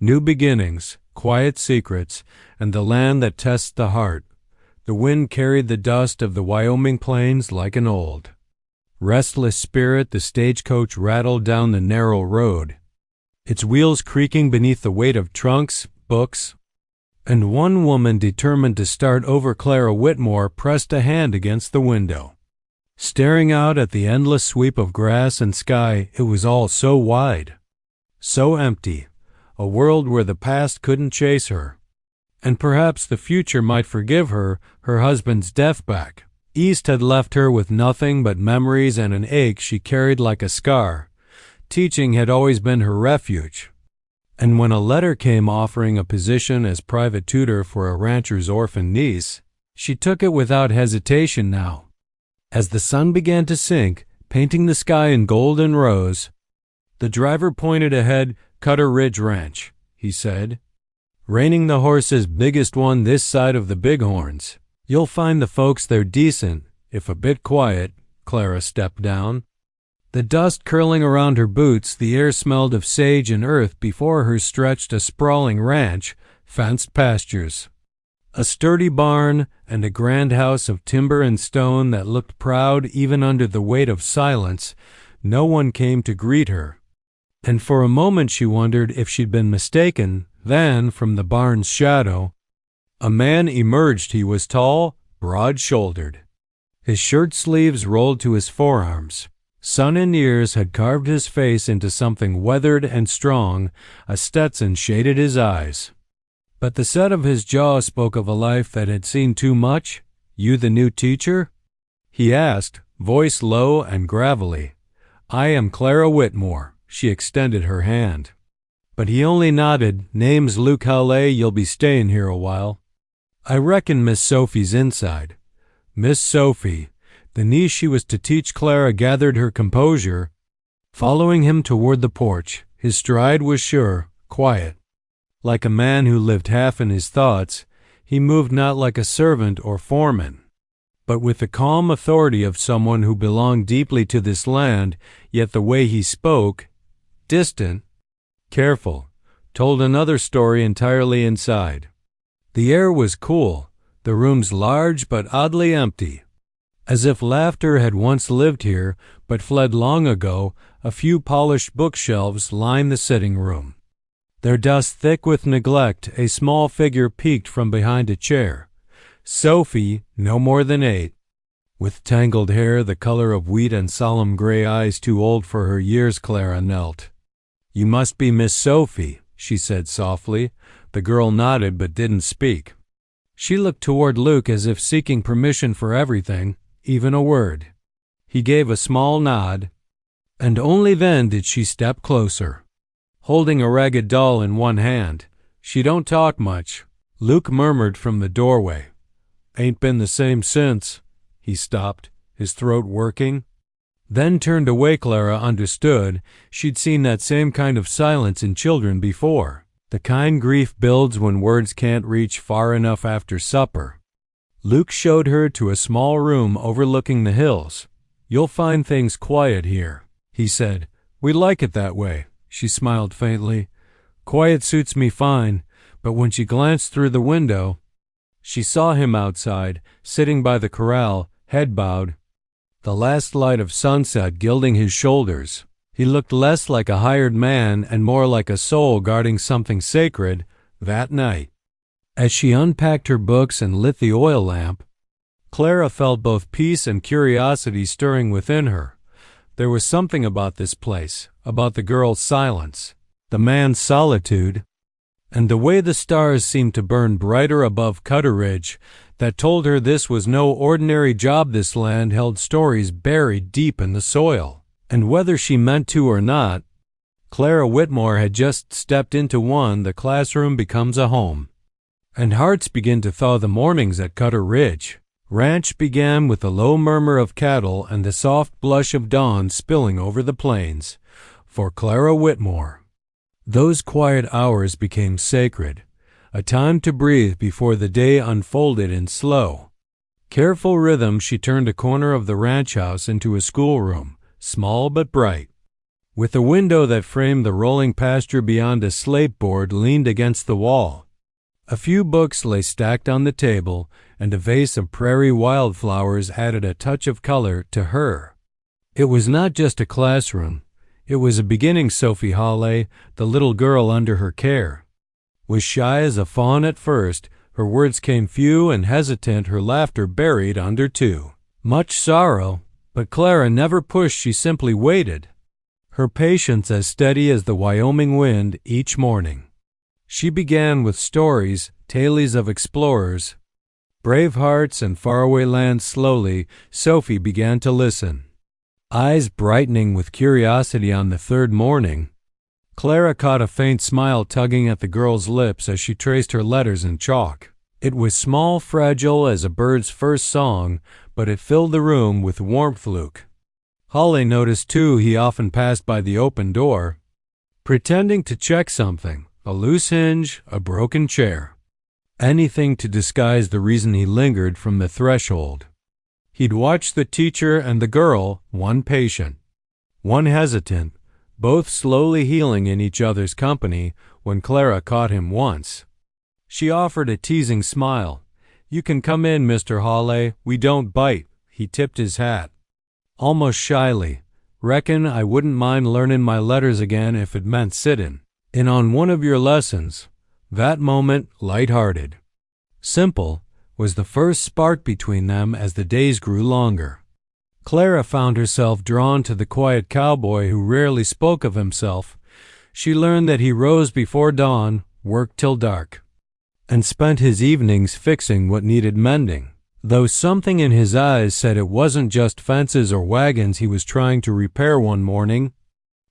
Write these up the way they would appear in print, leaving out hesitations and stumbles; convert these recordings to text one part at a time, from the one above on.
New beginnings, quiet secrets, and the land that tests the heart. The wind carried the dust of the Wyoming plains like an old, restless spirit. The stagecoach rattled down the narrow road, its wheels creaking beneath the weight of trunks, books, and one woman determined to start over. Clara Whitmore pressed a hand against the window, staring out at the endless sweep of grass and sky. It was all so wide, so empty, a world where the past couldn't chase her, and perhaps the future might forgive her husband's death back. East had left her with nothing but memories and an ache she carried like a scar. Teaching had always been her refuge, and when a letter came offering a position as private tutor for a rancher's orphan niece, she took it without hesitation. Now, as the sun began to sink, painting the sky in gold and rose, the driver pointed ahead. "Cutter Ridge Ranch," he said, reining the horse's biggest one this side of the Bighorns. "You'll find the folks there decent, if a bit quiet." Clara stepped down, the dust curling around her boots. The air smelled of sage and earth. Before her stretched a sprawling ranch, fenced pastures, a sturdy barn, and a grand house of timber and stone that looked proud even under the weight of silence. No one came to greet her, and for a moment she wondered if she'd been mistaken. Then, from the barn's shadow, a man emerged. He was tall, broad-shouldered. His shirt sleeves rolled to his forearms. Sun and years had carved his face into something weathered and strong. A Stetson shaded his eyes, but the set of his jaw spoke of a life that had seen too much. "You the new teacher?" he asked, voice low and gravelly. "I am Clara Whitmore." She extended her hand, but he only nodded. "Name's Luke Howley. You'll be staying here a while." "I reckon Miss Sophie's inside." Miss Sophie, the niece she was to teach. Clara gathered her composure, following him toward the porch. His stride was sure, quiet. Like a man who lived half in his thoughts, he moved not like a servant or foreman, but with the calm authority of someone who belonged deeply to this land. Yet the way he spoke, distant, careful, told another story entirely inside. The air was cool, the rooms large but oddly empty, as if laughter had once lived here but fled long ago. A few polished bookshelves lined the sitting room, their dust thick with neglect. A small figure peeked from behind a chair. Sophie, no more than 8, with tangled hair the color of wheat and solemn gray eyes too old for her years. Clara knelt. "You must be Miss Sophie," she said softly. The girl nodded but didn't speak. She looked toward Luke as if seeking permission for everything, even a word. He gave a small nod, and only then did she step closer, holding a ragged doll in one hand. "She don't talk much," Luke murmured from the doorway. "Ain't been the same since." He stopped, his throat working, then turned away. Clara understood. She'd seen that same kind of silence in children before, the kind grief builds when words can't reach far enough after supper. Luke showed her to a small room overlooking the hills. "You'll find things quiet here," he said. "We like it that way." She smiled faintly. "Quiet suits me fine." But when she glanced through the window, she saw him outside, sitting by the corral, head bowed, the last light of sunset gilding his shoulders. He looked less like a hired man and more like a soul guarding something sacred. That night, as she unpacked her books and lit the oil lamp, Clara felt both peace and curiosity stirring within her. There was something about this place, about the girl's silence, the man's solitude, and the way the stars seemed to burn brighter above Cutter Ridge, that told her this was no ordinary job. This land held stories buried deep in the soil, and whether she meant to or not, Clara Whitmore had just stepped into one. The classroom becomes a home, and hearts begin to thaw. The mornings at Cutter Ridge Ranch began with a low murmur of cattle and the soft blush of dawn spilling over the plains. For Clara Whitmore, those quiet hours became sacred, a time to breathe before the day unfolded in slow, careful rhythm. She turned a corner of the ranch house into a schoolroom, small but bright. with a window that framed the rolling pasture beyond a slate-board leaned against the wall. A few books lay stacked on the table, and a vase of prairie wildflowers added a touch of color to her. It was not just a classroom. It was a beginning. Sophie Hawley, the little girl under her care, was shy as a fawn at first. Her words came few and hesitant, her laughter buried under too much sorrow. But Clara never pushed, she simply waited, her patience as steady as the Wyoming wind each morning. She began with stories, tales of explorers, brave hearts, and faraway lands. Slowly, Sophie began to listen, eyes brightening with curiosity. On the third morning, Clara caught a faint smile tugging at the girl's lips as she traced her letters in chalk. It was small, fragile as a bird's first song, but it filled the room with warmth. Luke Hawley noticed too. He often passed by the open door, pretending to check something, a loose hinge, a broken chair, anything to disguise the reason he lingered from the threshold. He'd watch the teacher and the girl, one patient, one hesitant, both slowly healing in each other's company. When Clara caught him once, she offered a teasing smile. "You can come in, Mr. Hawley. We don't bite." He tipped his hat, almost shyly. "Reckon I wouldn't mind learnin' my letters again if it meant sittin' in on one of your lessons." That moment, light-hearted, simple, was the first spark between them. As the days grew longer, Clara found herself drawn to the quiet cowboy who rarely spoke of himself. She learned that he rose before dawn, worked till dark, and spent his evenings fixing what needed mending, though something in his eyes said it wasn't just fences or wagons he was trying to repair. One morning,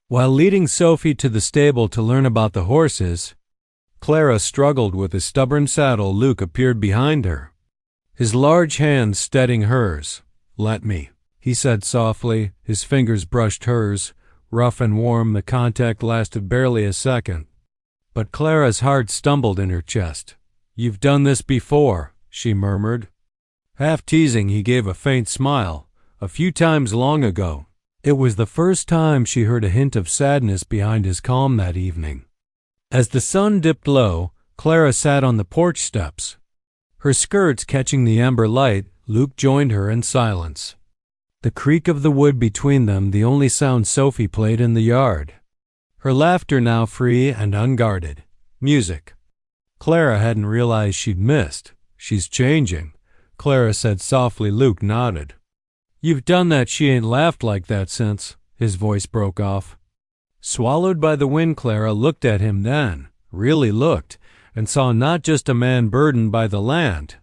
while leading Sophie to the stable to learn about the horses, Clara struggled with a stubborn saddle. Luke appeared behind her, his large hand steadying hers. "Let me," he said softly. His fingers brushed hers, rough and warm. The contact lasted barely a second, but Clara's heart stumbled in her chest. "You've done this before," she murmured. Half teasing, he gave a faint smile. "A few times long ago." It was the first time she heard a hint of sadness behind his calm that evening. As the sun dipped low, Clara sat on the porch steps, her skirts catching the ember light. Luke joined her in silence, the creak of the wood between them the only sound Sophie played in the yard, her laughter now free and unguarded. Music Clara hadn't realized she'd missed. "She's changing," Clara said softly. Luke nodded. "You've done that. She ain't laughed like that since." His voice broke off, swallowed by the wind. Clara looked at him then, really looked, and saw not just a man burdened by the land,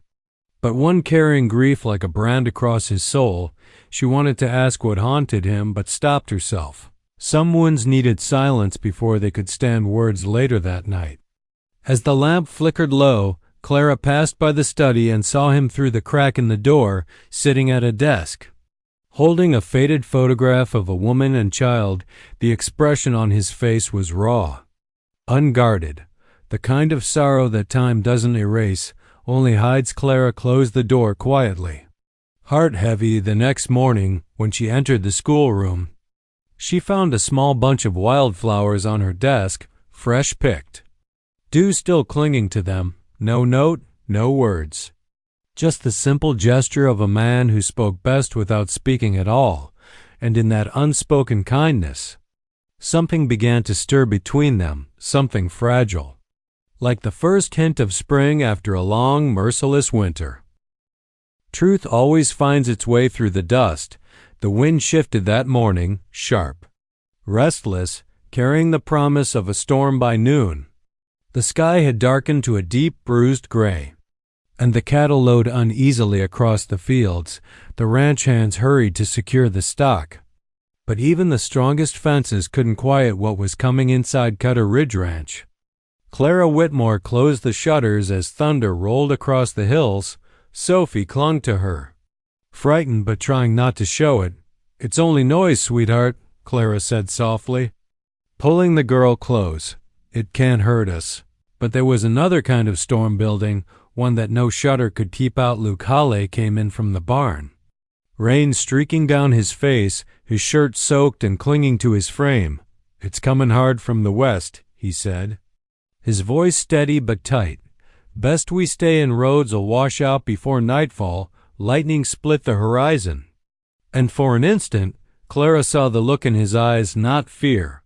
but one carrying grief like a brand across his soul. She wanted to ask what haunted him, but stopped herself. Some wounds needed silence before they could stand words. Later that night, as the lamp flickered low, Clara passed by the study and saw him through the crack in the door, sitting at a desk, holding a faded photograph of a woman and child. The expression on his face was raw, unguarded, the kind of sorrow that time doesn't erase, only hides. Clara closed the door quietly, heart heavy. The next morning, when she entered the schoolroom, she found a small bunch of wildflowers on her desk, fresh picked, dew still clinging to them. No note, no words, just the simple gesture of a man who spoke best without speaking at all. And in that unspoken kindness, something began to stir between them, something fragile, like the first hint of spring after a long, merciless winter. Truth always finds its way through the dust. The wind shifted that morning, sharp, restless, carrying the promise of a storm by noon. The sky had darkened to a deep, bruised gray, and the cattle lowed uneasily across the fields. The ranch hands hurried to secure the stock, but even the strongest fences couldn't quiet what was coming inside Cutter Ridge Ranch. Clara Whitmore closed the shutters as thunder rolled across the hills. Sophie clung to her, frightened but trying not to show it. "It's only noise, sweetheart," Clara said softly, pulling the girl close. "It can't hurt us." But there was another kind of storm building, one that no shutter could keep out. Luke Hawley came in from the barn, rain streaking down his face, his shirt soaked and clinging to his frame. "It's comin' hard from the west," he said, his voice steady but tight. "Best we stay in roads'll wash out before nightfall. Lightning split the horizon." And for an instant, Clara saw the look in his eyes, not fear,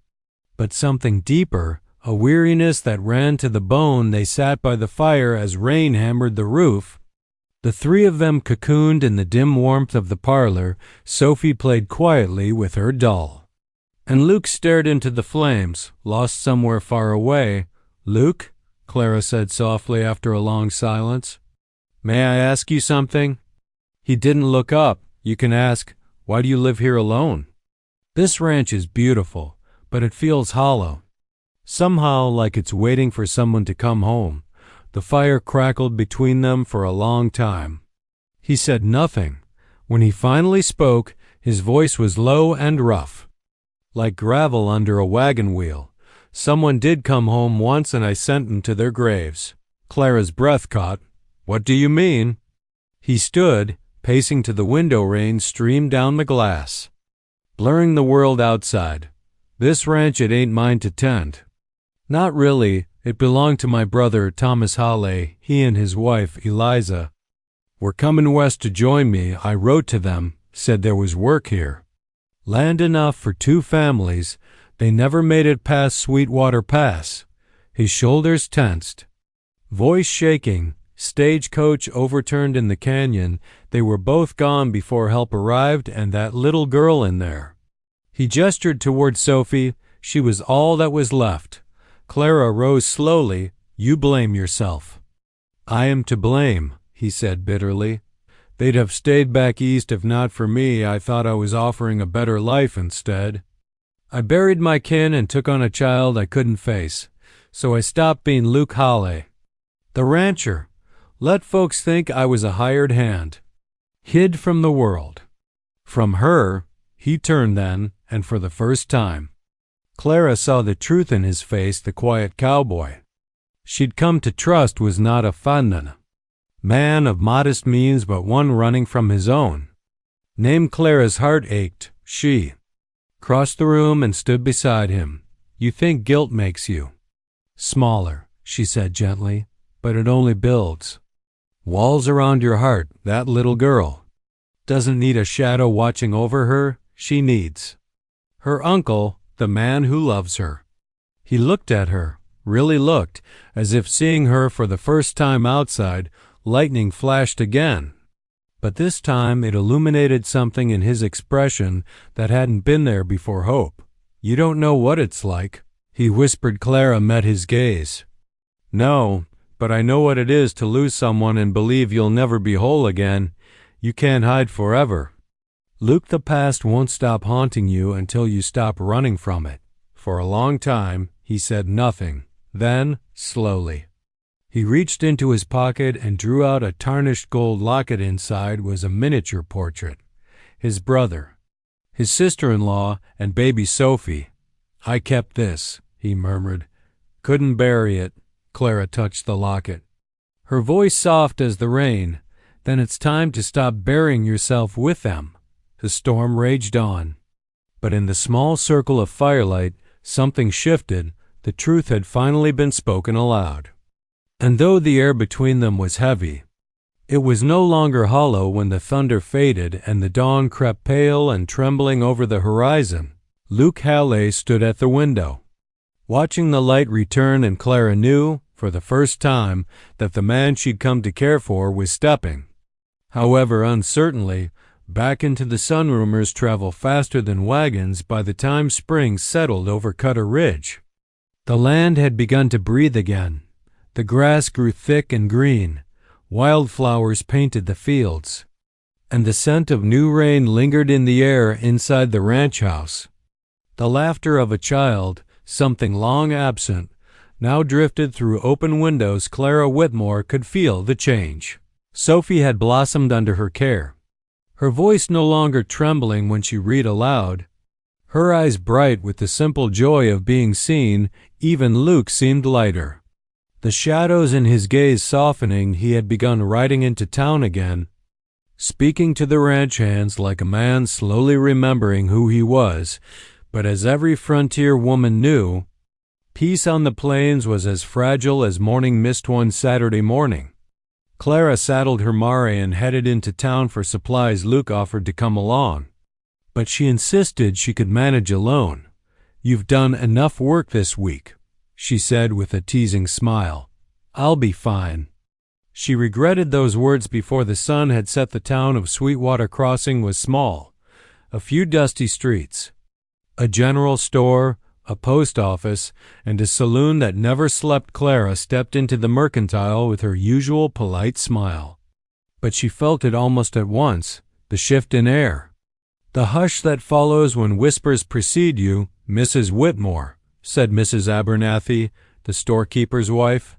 but something deeper, a weariness that ran to the bone. They sat by the fire as rain hammered the roof. The three of them cocooned in the dim warmth of the parlor. Sophie played quietly with her doll, and Luke stared into the flames, lost somewhere far away. "Luke," Clara said softly after a long silence, "may I ask you something?" He didn't look up. "You can ask. Why do you live here alone?" "This ranch is beautiful, but it feels hollow. Somehow like it's waiting for someone to come home." The fire crackled between them for a long time. He said nothing. When he finally spoke, his voice was low and rough, like gravel under a wagon wheel. "Someone did come home once, and I sent them to their graves." Clara's breath caught. "What do you mean?" He stood, pacing to the window. Rain streamed down the glass, blurring the world outside. "This ranch, it ain't mine to tend." "Not really. It belonged to my brother, Thomas Hawley. He and his wife, Eliza, were coming west to join me. I wrote to them, said there was work here. Land enough for 2 families. They never made it past Sweetwater Pass." His shoulders tensed, voice shaking. Stagecoach overturned in the canyon. They were both gone before help arrived, and that little girl in there. He gestured toward Sophie. She was all that was left. Clara rose slowly. "You blame yourself." "I am to blame," he said bitterly. "They'd have stayed back east if not for me. I thought I was offering a better life instead. I buried my kin and took on a child I couldn't face. So I stopped being Luke Hawley, the rancher. Let folks think I was a hired hand. Hid from the world." From her, he turned then, and for the first time, Clara saw the truth in his face. The quiet cowboy she'd come to trust was not a Fandan, man of modest means, but one running from his own name. Clara's heart ached. She crossed the room and stood beside him. "You think guilt makes you smaller," she said gently, "but it only builds walls around your heart. That little girl doesn't need a shadow watching over her. She needs her uncle, the man who loves her." He looked at her, really looked, as if seeing her for the first time outside. Lightning flashed again, but this time it illuminated something in his expression that hadn't been there before. "Hope. You don't know what it's like," he whispered. Clara met his gaze. "No, but I know what it is to lose someone and believe you'll never be whole again. You can't hide forever. Luke, the past won't stop haunting you until you stop running from it." For a long time, he said nothing. Then, slowly, he reached into his pocket and drew out a tarnished gold locket. Inside was a miniature portrait. His brother, his sister-in-law, and baby Sophie. "I kept this," he murmured. "Couldn't bury it." Clara touched the locket, her voice soft as the rain. "Then it's time to stop burying yourself with them." The storm raged on, but in the small circle of firelight, something shifted. The truth had finally been spoken aloud. And though the air between them was heavy, it was no longer hollow when the thunder faded and the dawn crept pale and trembling over the horizon. Luke Hawley stood at the window, watching the light return, and Clara knew, for the first time, that the man she'd come to care for was stepping, however uncertainly, back into the sun. Rumors travel faster than wagons. By the time spring settled over Cutter Ridge, the land had begun to breathe again. The grass grew thick and green, wildflowers painted the fields, and the scent of new rain lingered in the air inside the ranch house. The laughter of a child, something long absent, now drifted through open windows. Clara Whitmore could feel the change. Sophie had blossomed under her care, her voice no longer trembling when she read aloud, her eyes bright with the simple joy of being seen. Even Luke seemed lighter, the shadows in his gaze softening. He had begun riding into town again, speaking to the ranch hands like a man slowly remembering who he was. But as every frontier woman knew, peace on the plains was as fragile as morning mist one Saturday morning. Clara saddled her mare and headed into town for supplies. Luke offered to come along, but she insisted she could manage alone. "You've done enough work this week," she said with a teasing smile. "I'll be fine." She regretted those words before the sun had set. The town of Sweetwater Crossing was small. A few dusty streets, a general store, a post office, and a saloon that never slept. Clara stepped into the mercantile with her usual polite smile. But she felt it almost at once, the shift in air. "The hush that follows when whispers precede you, Mrs. Whitmore," said Mrs. Abernathy, the storekeeper's wife,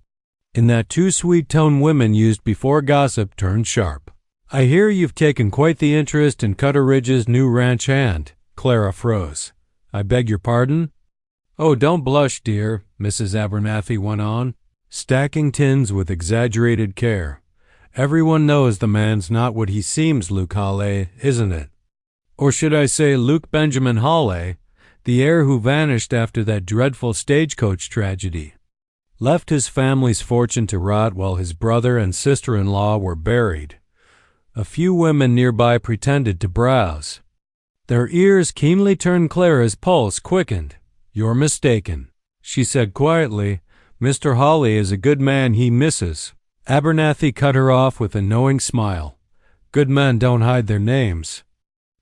in that too sweet tone women used before gossip turned sharp. "I hear you've taken quite the interest in Cutter Ridge's new ranch hand." Clara froze. "I beg your pardon?" "Oh, don't blush, dear," Mrs. Abernathy went on, stacking tins with exaggerated care. "Everyone knows the man's not what he seems, Luke Hawley, isn't it? Or should I say Luke Benjamin Hawley, the heir who vanished after that dreadful stagecoach tragedy. Left his family's fortune to rot while his brother and sister-in-law were buried." A few women nearby pretended to browse. Their ears keenly turned. Clara's pulse quickened. "You're mistaken," she said quietly. "Mr. Hawley is a good man, he misses." Abernathy cut her off with a knowing smile. "Good men don't hide their names,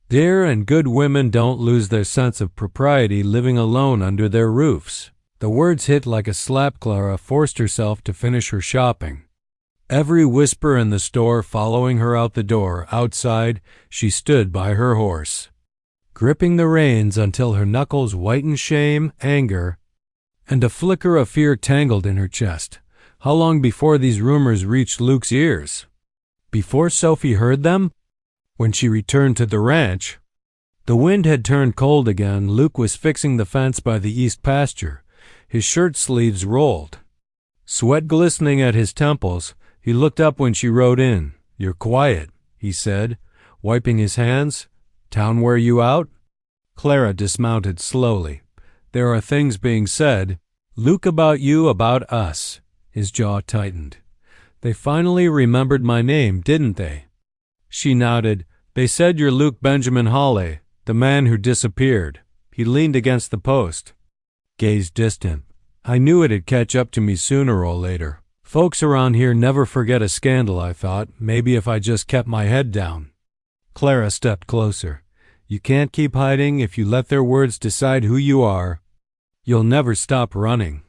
dear, and good women don't lose their sense of propriety living alone under their roofs." The words hit like a slap. Clara forced herself to finish her shopping, every whisper in the store following her out the door. Outside, she stood by her horse, gripping the reins until her knuckles whitened. Shame, anger, and a flicker of fear tangled in her chest. How long before these rumors reached Luke's ears? Before Sophie heard them? When she returned to the ranch, the wind had turned cold again. Luke was fixing the fence by the east pasture, his shirt sleeves rolled, sweat glistening at his temples. He looked up when she rode in. "You're quiet," he said, wiping his hands. "Town wear you out?" Clara dismounted slowly. "There are things being said, Luke, about you, about us." His jaw tightened. "They finally remembered my name, didn't they?" She nodded. "They said you're Luke Benjamin Hawley, the man who disappeared." He leaned against the post, gaze distant. "I knew it'd catch up to me sooner or later. Folks around here never forget a scandal, I thought. Maybe if I just kept my head down." Clara stepped closer. "You can't keep hiding. If you let their words decide who you are, you'll never stop running."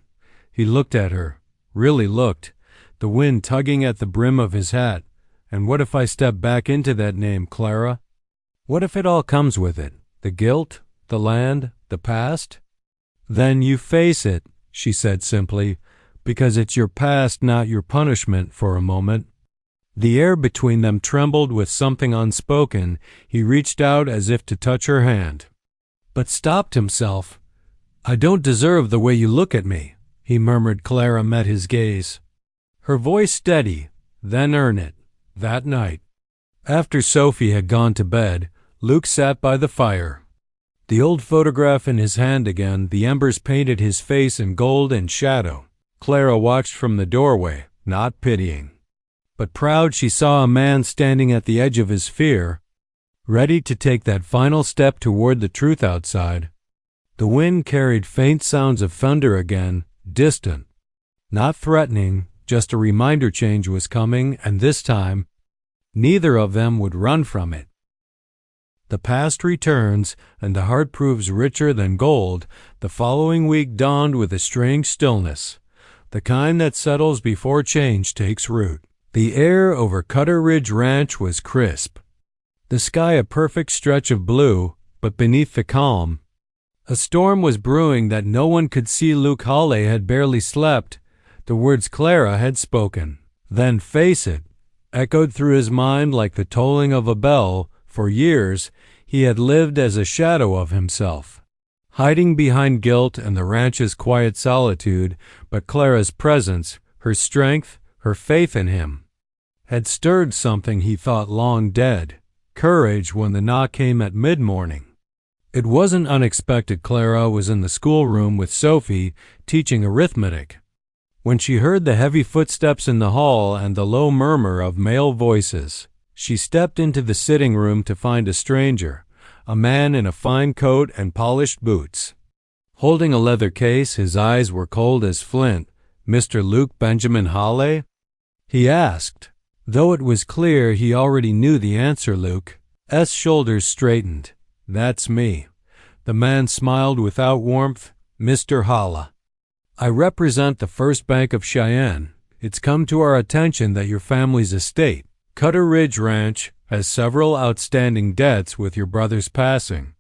He looked at her, really looked, the wind tugging at the brim of his hat. "And what if I step back into that name, Clara? What if it all comes with it? The guilt, the land, the past?" "Then you face it," she said simply, "because it's your past, not your punishment." For a moment, the air between them trembled with something unspoken. He reached out as if to touch her hand, but stopped himself. "I don't deserve the way you look at me," he murmured. Clara met his gaze, her voice steady, then earnest. That night, after Sophie had gone to bed, Luke sat by the fire, the old photograph in his hand again. The embers painted his face in gold and shadow. Clara watched from the doorway, not pitying, but proud. She saw a man standing at the edge of his fear, ready to take that final step toward the truth outside. The wind carried faint sounds of thunder again, distant, not threatening, just a reminder change was coming, and this time, neither of them would run from it. The past returns, and the heart proves richer than gold. The following week dawned with a strange stillness, the kind that settles before change takes root. The air over Cutter Ridge Ranch was crisp, the sky a perfect stretch of blue, but beneath the calm, a storm was brewing that no one could see. Luke Hawley had barely slept. The words Clara had spoken, "Then face it," echoed through his mind like the tolling of a bell. For years, he had lived as a shadow of himself, hiding behind guilt and the ranch's quiet solitude. But Clara's presence, her strength, her faith in him, had stirred something he thought long dead. Courage when the knock came at mid-morning. It wasn't unexpected Clara was in the schoolroom with Sophie teaching arithmetic. When she heard the heavy footsteps in the hall and the low murmur of male voices, she stepped into the sitting room to find a stranger, a man in a fine coat and polished boots. Holding a leather case, his eyes were cold as flint. "Mr. Luke Benjamin Hawley?" he asked. Though it was clear he already knew the answer, Luke's shoulders straightened. "That's me." The man smiled without warmth. "Mr. Hawley, I represent the First Bank of Cheyenne. It's come to our attention that your family's estate, Cutter Ridge Ranch, has several outstanding debts with your brother's passing.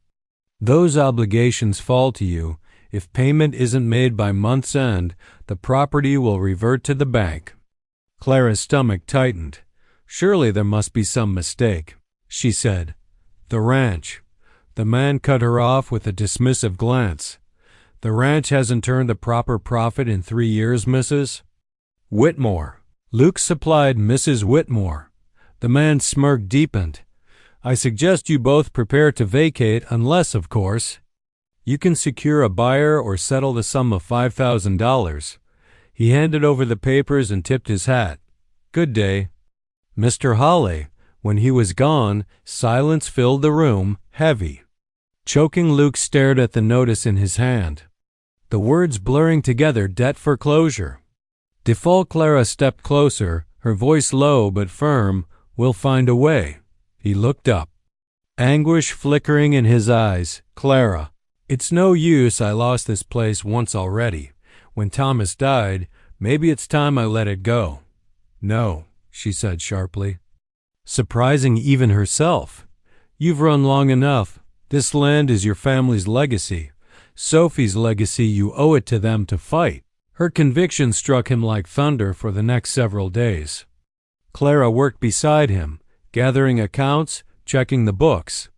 Those obligations fall to you. If payment isn't made by month's end, the property will revert to the bank." Clara's stomach tightened. "Surely there must be some mistake," she said. "The ranch." The man cut her off with a dismissive glance. "The ranch hasn't turned a proper profit in 3 years, Mrs. Whitmore." Luke supplied Mrs. Whitmore. The man's smirk deepened. "I suggest you both prepare to vacate unless, of course, you can secure a buyer or settle the sum of $5,000. He handed over the papers and tipped his hat. "Good day." Mr. Hawley, when he was gone, silence filled the room, heavy. Choking, Luke stared at the notice in his hand. The words blurring together, "debt foreclosure." Default. Clara stepped closer, her voice low but firm. "We'll find a way." He looked up, anguish flickering in his eyes. "Clara, it's no use. I lost this place once already. When Thomas died, maybe it's time I let it go." "No," she said sharply, surprising even herself. "You've run long enough. This land is your family's legacy. Sophie's legacy. You owe it to them to fight." Her conviction struck him like thunder for the next several days. Clara worked beside him, gathering accounts, checking the books,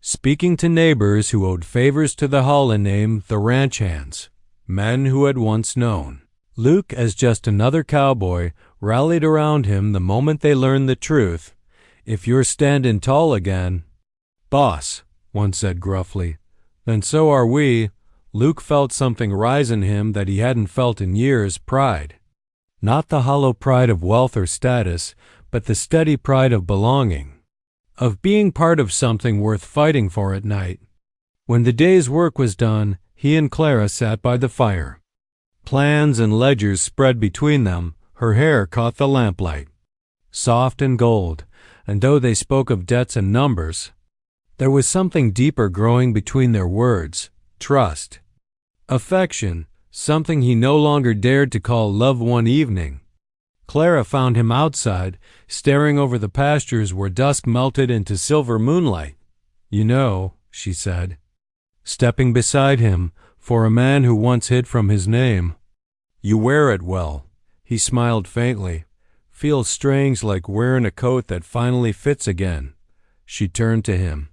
speaking to neighbors who owed favors to the Hawley name, the ranch hands, men who had once known. Luke, as just another cowboy, rallied around him the moment they learned the truth. "If you're standing tall again, boss," one said gruffly, "then so are we." Luke felt something rise in him that he hadn't felt in years, pride. Not the hollow pride of wealth or status, but the steady pride of belonging, of being part of something worth fighting for at night. When the day's work was done, he and Clara sat by the fire. Plans and ledgers spread between them. Her hair caught the lamplight, soft and gold, and though they spoke of debts and numbers, there was something deeper growing between their words: trust, affection, something he no longer dared to call love one evening. Clara found him outside, staring over the pastures where dusk melted into silver moonlight. "You know," she said, stepping beside him, for a man who once hid from his name, "you wear it well." He smiled faintly. "Feels strange, like wearing a coat that finally fits again." She turned to him,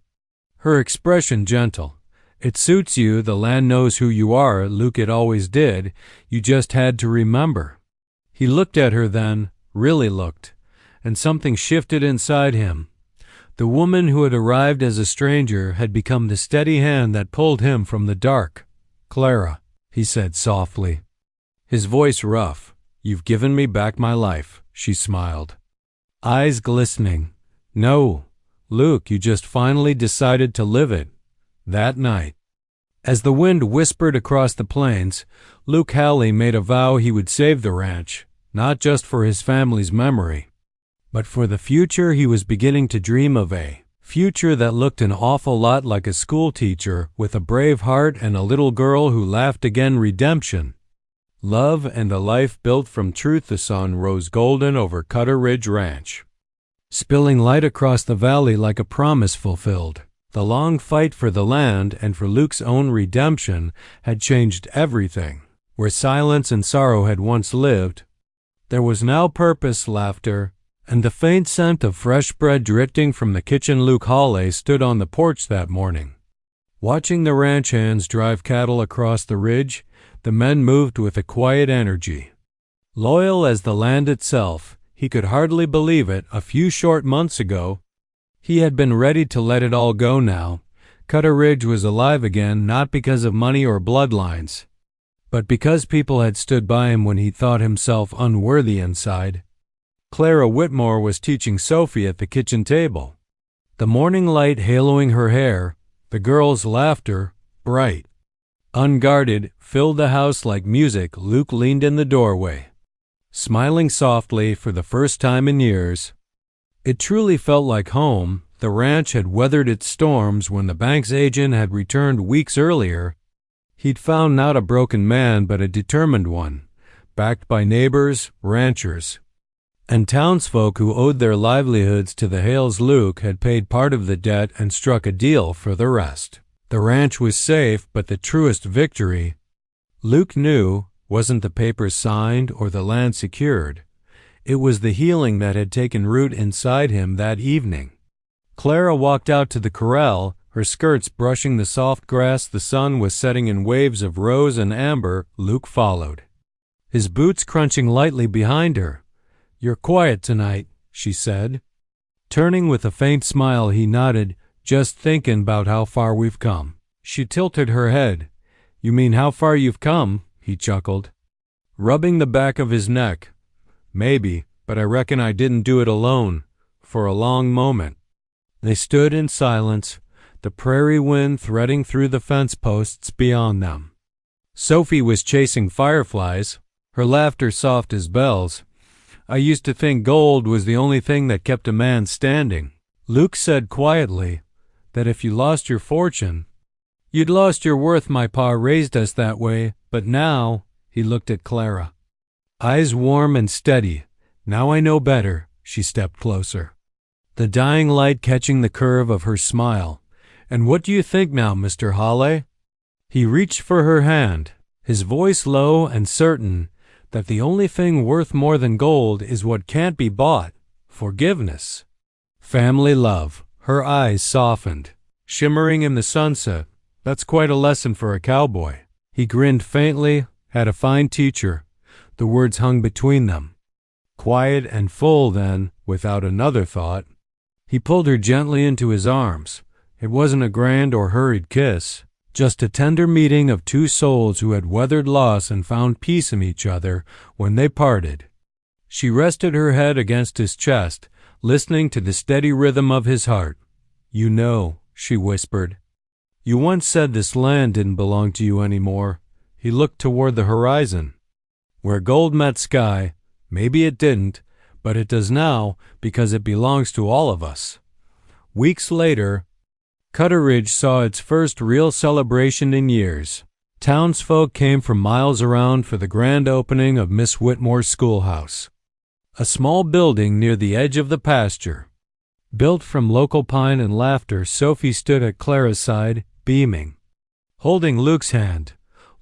her expression gentle. "It suits you. The land knows who you are, Luke. It always did. You just had to remember." He looked at her then, really looked, and something shifted inside him. The woman who had arrived as a stranger had become the steady hand that pulled him from the dark. "Clara," he said softly, his voice rough, "you've given me back my life." She smiled, eyes glistening. "No, Luke, you just finally decided to live it." That night, as the wind whispered across the plains, Luke Hawley made a vow he would save the ranch, not just for his family's memory, but for the future he was beginning to dream of, a future that looked an awful lot like a schoolteacher with a brave heart and a little girl who laughed again. Redemption, love, and a life built from truth. The sun rose golden over Cutter Ridge Ranch, spilling light across the valley like a promise fulfilled. The long fight for the land and for Luke's own redemption had changed everything. Where silence and sorrow had once lived, there was now purpose, laughter, and the faint scent of fresh bread drifting from the kitchen. Luke Hawley stood on the porch that morning, watching the ranch hands drive cattle across the ridge. The men moved with a quiet energy, loyal as the land itself. He could hardly believe it. A few short months ago, he had been ready to let it all go. Now, Cutter Ridge was alive again, not because of money or bloodlines, but because people had stood by him when he thought himself unworthy inside. Clara Whitmore was teaching Sophie at the kitchen table. The morning light haloing her hair, the girls' laughter, bright, unguarded, filled the house like music. Luke leaned in the doorway, smiling softly for the first time in years. It truly felt like home. The ranch had weathered its storms. When the bank's agent had returned weeks earlier, he'd found not a broken man but a determined one, backed by neighbors, ranchers, and townsfolk who owed their livelihoods to the Hales. Luke had paid part of the debt and struck a deal for the rest. The ranch was safe, but the truest victory, Luke knew, wasn't the papers signed or the land secured. It was the healing that had taken root inside him that evening. Clara walked out to the corral, her skirts brushing the soft grass. The sun was setting in waves of rose and amber. Luke followed, his boots crunching lightly behind her. "You're quiet tonight," she said. Turning with a faint smile, he nodded. "Just thinking about how far we've come." She tilted her head. "You mean how far you've come?" he chuckled, rubbing the back of his neck. "Maybe, but I reckon I didn't do it alone." For a long moment they stood in silence, the prairie wind threading through the fence posts beyond them. Sophie was chasing fireflies, her laughter soft as bells. "I used to think gold was the only thing that kept a man standing." Luke said quietly that if you lost your fortune, you'd lost your worth. "My pa raised us that way, but now," he looked at Clara, eyes warm and steady. "Now I know better." She stepped closer, the dying light catching the curve of her smile. "And what do you think now, Mr. Hawley?" He reached for her hand, his voice low and certain, that the only thing worth more than gold is what can't be bought: forgiveness, family love. Her eyes softened, shimmering in the sunset. "That's quite a lesson for a cowboy." He grinned faintly. "Had a fine teacher." The words hung between them, quiet and full. Then, without another thought, he pulled her gently into his arms. It wasn't a grand or hurried kiss, just a tender meeting of two souls who had weathered loss and found peace in each other when they parted. She rested her head against his chest, listening to the steady rhythm of his heart. "You know," she whispered, "you once said this land didn't belong to you anymore." He looked toward the horizon, where gold met sky. "Maybe it didn't, but it does now, because it belongs to all of us." Weeks later, Cutter Ridge saw its first real celebration in years. Townsfolk came from miles around for the grand opening of Miss Whitmore's schoolhouse, a small building near the edge of the pasture. Built from local pine and laughter, Sophie stood at Clara's side, beaming, holding Luke's hand.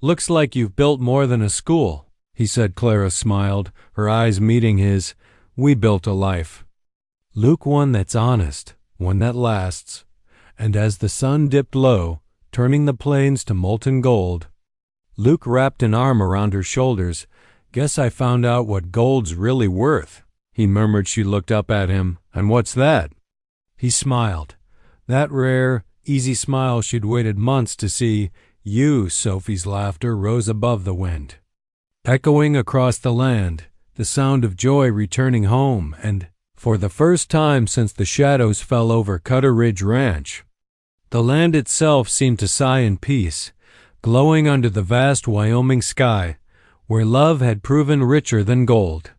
"Looks like you've built more than a school," he said. Clara smiled, her eyes meeting his. "We built a life, Luke, one that's honest, one that lasts." And as the sun dipped low, turning the plains to molten gold, Luke wrapped an arm around her shoulders. "Guess I found out what gold's really worth," he murmured. She looked up at him. "And what's that?" He smiled, that rare, easy smile she'd waited months to see. "You." Sophie's laughter rose above the wind, echoing across the land, the sound of joy returning home. And for the first time since the shadows fell over Cutter Ridge Ranch, the land itself seemed to sigh in peace, glowing under the vast Wyoming sky, where love had proven richer than gold.